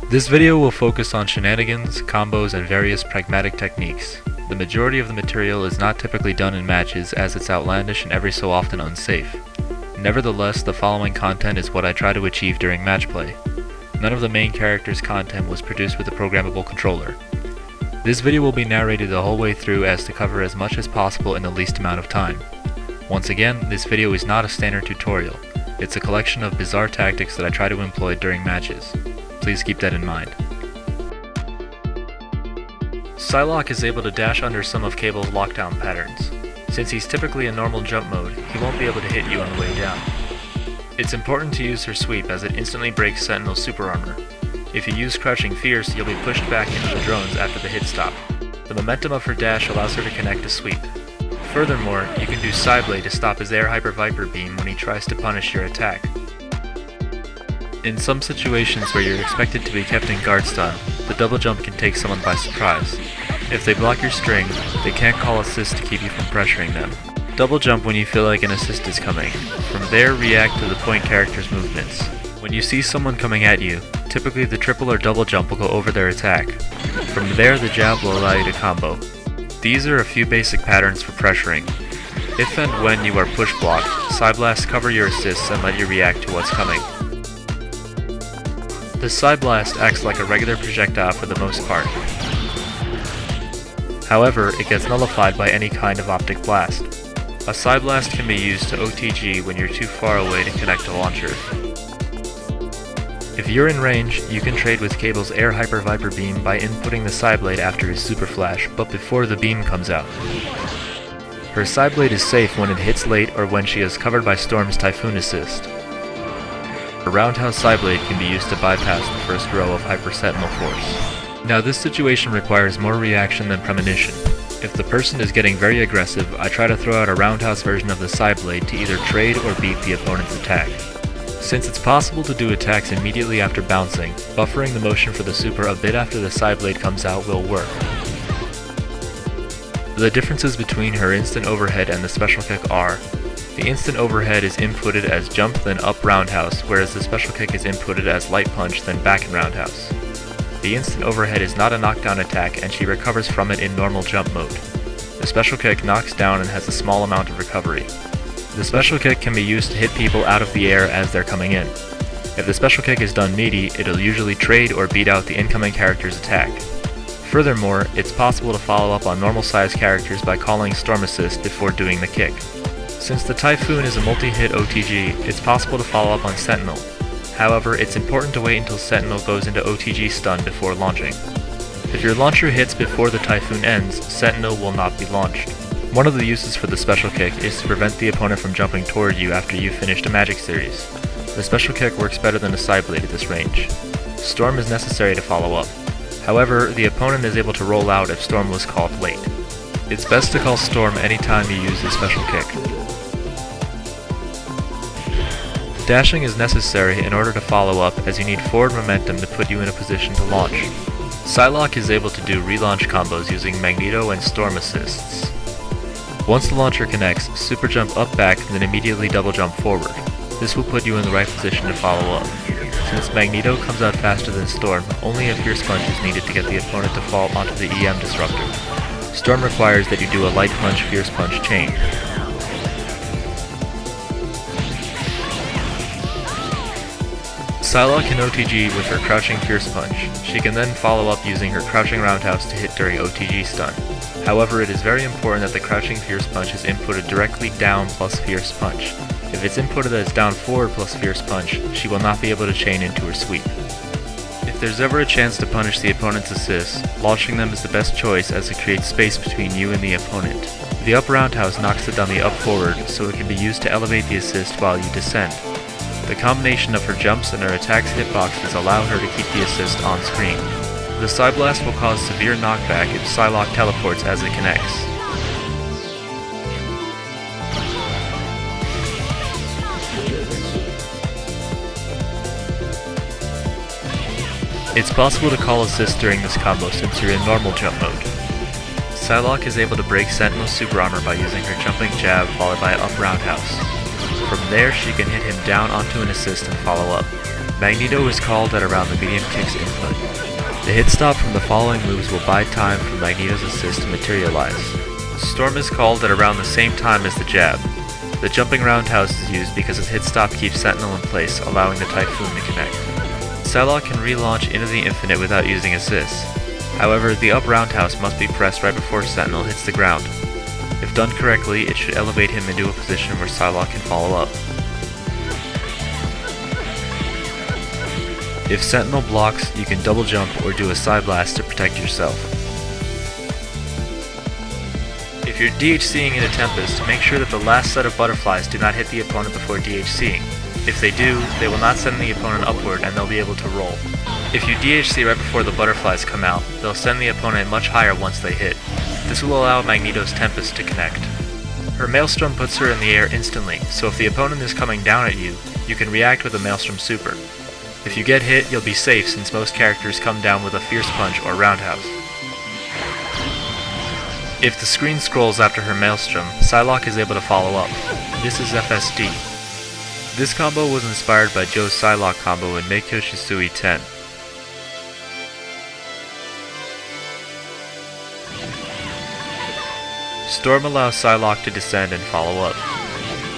This video will focus on shenanigans, combos, and various pragmatic techniques. The majority of the material is not typically done in matches as it's outlandish and every so often unsafe. Nevertheless, the following content is what I try to achieve during match play. None of the main character's content was produced with a programmable controller. This video will be narrated the whole way through as to cover as much as possible in the least amount of time. Once again, this video is not a standard tutorial. It's a collection of bizarre tactics that I try to employ during matches. Please keep that in mind. Psylocke is able to dash under some of Cable's lockdown patterns. Since he's typically in normal jump mode, he won't be able to hit you on the way down. It's important to use her sweep as it instantly breaks Sentinel's super armor. If you use Crouching Fierce, you'll be pushed back into the drones after the hit stop. The momentum of her dash allows her to connect to sweep. Furthermore, you can do Psyblade to stop his Air Hyper Viper beam when he tries to punish your attack. In some situations where you're expected to be kept in guard stun, the double jump can take someone by surprise. If they block your string, they can't call assist to keep you from pressuring them. Double jump when you feel like an assist is coming. From there, react to the point character's movements. When you see someone coming at you, typically the triple or double jump will go over their attack. From there, the jab will allow you to combo. These are a few basic patterns for pressuring. If and when you are push blocked, Psyblast cover your assists and let you react to what's coming. The Psyblast acts like a regular projectile for the most part. However, it gets nullified by any kind of optic blast. A Psyblast can be used to OTG when you're too far away to connect a launcher. If you're in range, you can trade with Cable's Air Hyper Viper beam by inputting the Psyblade after his super flash, but before the beam comes out. Her Psyblade is safe when it hits late or when she is covered by Storm's Typhoon assist. A Roundhouse Psyblade can be used to bypass the first row of Hyper Sentinel force. Now this situation requires more reaction than premonition. If the person is getting very aggressive, I try to throw out a Roundhouse version of the Psyblade to either trade or beat the opponent's attack. Since it's possible to do attacks immediately after bouncing, buffering the motion for the super a bit after the Psyblade comes out will work. The differences between her instant overhead and the special kick are: the instant overhead is inputted as jump then up roundhouse, whereas the special kick is inputted as light punch then back and roundhouse. The instant overhead is not a knockdown attack and she recovers from it in normal jump mode. The special kick knocks down and has a small amount of recovery. The special kick can be used to hit people out of the air as they're coming in. If the special kick is done meaty, it'll usually trade or beat out the incoming character's attack. Furthermore, it's possible to follow up on normal sized characters by calling Storm Assist before doing the kick. Since the Typhoon is a multi-hit OTG, it's possible to follow up on Sentinel. However, it's important to wait until Sentinel goes into OTG stun before launching. If your launcher hits before the Typhoon ends, Sentinel will not be launched. One of the uses for the special kick is to prevent the opponent from jumping toward you after you've finished a magic series. The special kick works better than a Psyblade at this range. Storm is necessary to follow up. However, the opponent is able to roll out if Storm was called late. It's best to call Storm anytime you use the special kick. Dashing is necessary in order to follow up as you need forward momentum to put you in a position to launch. Psylocke is able to do relaunch combos using Magneto and Storm assists. Once the launcher connects, super jump up back and then immediately double jump forward. This will put you in the right position to follow up. Since Magneto comes out faster than Storm, only a Fierce Punch is needed to get the opponent to fall onto the EM disruptor. Storm requires that you do a light punch Fierce Punch chain. Psylocke can OTG with her Crouching Fierce Punch. She can then follow up using her Crouching Roundhouse to hit during OTG stun. However, it is very important that the Crouching Fierce Punch is inputted directly down plus Fierce Punch. If it's inputted as down forward plus Fierce Punch, she will not be able to chain into her sweep. If there's ever a chance to punish the opponent's assists, launching them is the best choice as it creates space between you and the opponent. The up roundhouse knocks the dummy up forward, so it can be used to elevate the assist while you descend. The combination of her jumps and her attack's hitboxes allow her to keep the assist on screen. The Psyblast will cause severe knockback if Psylocke teleports as it connects. It's possible to call assist during this combo since you're in normal jump mode. Psylocke is able to break Sentinel's super armor by using her jumping jab followed by up roundhouse. From there, she can hit him down onto an assist and follow up. Magneto is called at around the medium kick's input. The hit stop from the following moves will buy time for Magneto's assist to materialize. Storm is called at around the same time as the jab. The jumping roundhouse is used because its hit stop keeps Sentinel in place, allowing the Typhoon to connect. Psylocke can relaunch into the infinite without using assists. However, the up roundhouse must be pressed right before Sentinel hits the ground. If done correctly, it should elevate him into a position where Psylocke can follow up. If Sentinel blocks, you can double jump or do a side blast to protect yourself. If you're DHCing into Tempest, make sure that the last set of butterflies do not hit the opponent before DHCing. If they do, they will not send the opponent upward and they'll be able to roll. If you DHC right before the butterflies come out, they'll send the opponent much higher once they hit. This will allow Magneto's Tempest to connect. Her Maelstrom puts her in the air instantly, so if the opponent is coming down at you, you can react with a Maelstrom Super. If you get hit, you'll be safe since most characters come down with a Fierce Punch or Roundhouse. If the screen scrolls after her Maelstrom, Psylocke is able to follow up. This is FSD. This combo was inspired by Joe's Psylocke combo in Meikyo Shisui 10. Storm allows Psylocke to descend and follow up.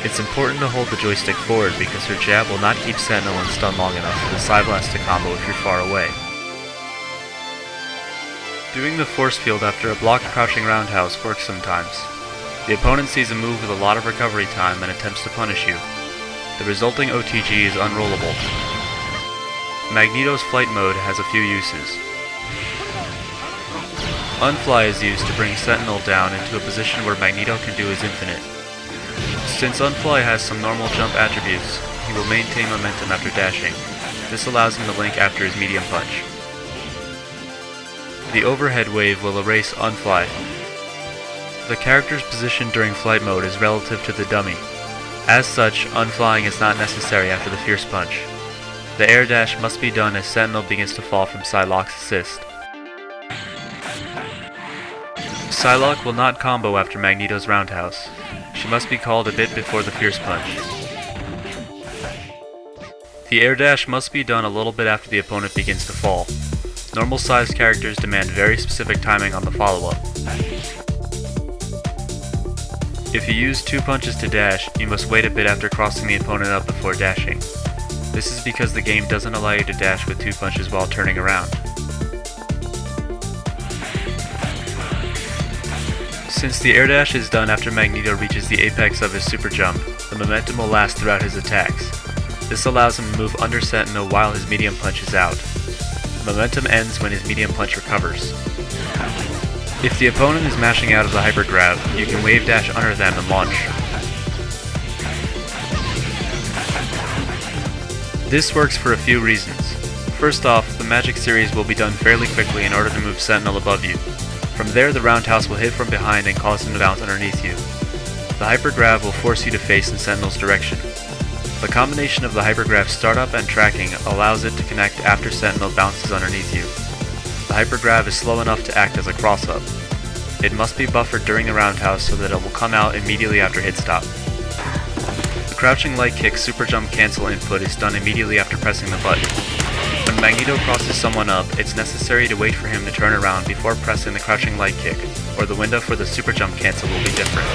It's important to hold the joystick forward because her jab will not keep Sentinel in stun long enough for the Side Blast to combo if you're far away. Doing the force field after a blocked crouching roundhouse works sometimes. The opponent sees a move with a lot of recovery time and attempts to punish you. The resulting OTG is unrollable. Magneto's flight mode has a few uses. Unfly is used to bring Sentinel down into a position where Magneto can do his infinite. Since Unfly has some normal jump attributes, he will maintain momentum after dashing. This allows him to link after his medium punch. The overhead wave will erase Unfly. The character's position during flight mode is relative to the dummy. As such, unflying is not necessary after the Fierce Punch. The air dash must be done as Sentinel begins to fall from Psylocke's assist. Psylocke will not combo after Magneto's roundhouse. She must be called a bit before the Fierce Punch. The air dash must be done a little bit after the opponent begins to fall. Normal sized characters demand very specific timing on the follow-up. If you use 2 punches to dash, you must wait a bit after crossing the opponent up before dashing. This is because the game doesn't allow you to dash with 2 punches while turning around. Since the air dash is done after Magneto reaches the apex of his super jump, the momentum will last throughout his attacks. This allows him to move under Sentinel while his medium punch is out. Momentum ends when his medium punch recovers. If the opponent is mashing out of the hyper grab, you can wave dash under them and launch. This works for a few reasons. First off, the magic series will be done fairly quickly in order to move Sentinel above you. From there, the roundhouse will hit from behind and cause him to bounce underneath you. The hyper grab will force you to face in Sentinel's direction. The combination of the hyper grab startup and tracking allows it to connect after Sentinel bounces underneath you. The hyper grab is slow enough to act as a cross-up. It must be buffered during the roundhouse so that it will come out immediately after hit stop. The crouching light kick super jump cancel input is done immediately after pressing the button. When Magneto crosses someone up, it's necessary to wait for him to turn around before pressing the crouching light kick, or the window for the super jump cancel will be different.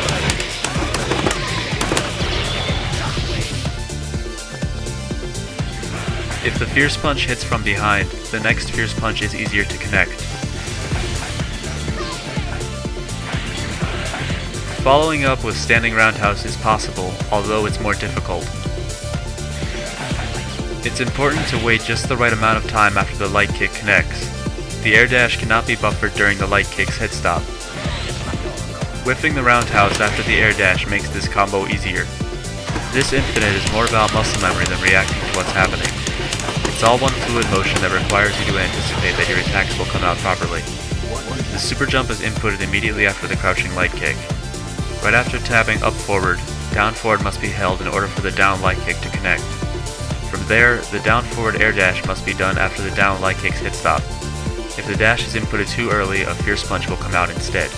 If the Fierce Punch hits from behind, the next Fierce Punch is easier to connect. Following up with standing roundhouse is possible, although it's more difficult. It's important to wait just the right amount of time after the light kick connects. The air dash cannot be buffered during the light kick's hit stop. Whiffing the roundhouse after the air dash makes this combo easier. This infinite is more about muscle memory than reacting to what's happening. It's all one fluid motion that requires you to anticipate that your attacks will come out properly. The super jump is inputted immediately after the crouching light kick. Right after tapping up forward, down forward must be held in order for the down light kick to connect. From there, the down forward air dash must be done after the down light kick's hit stop. If the dash is inputted too early, a Fierce Punch will come out instead.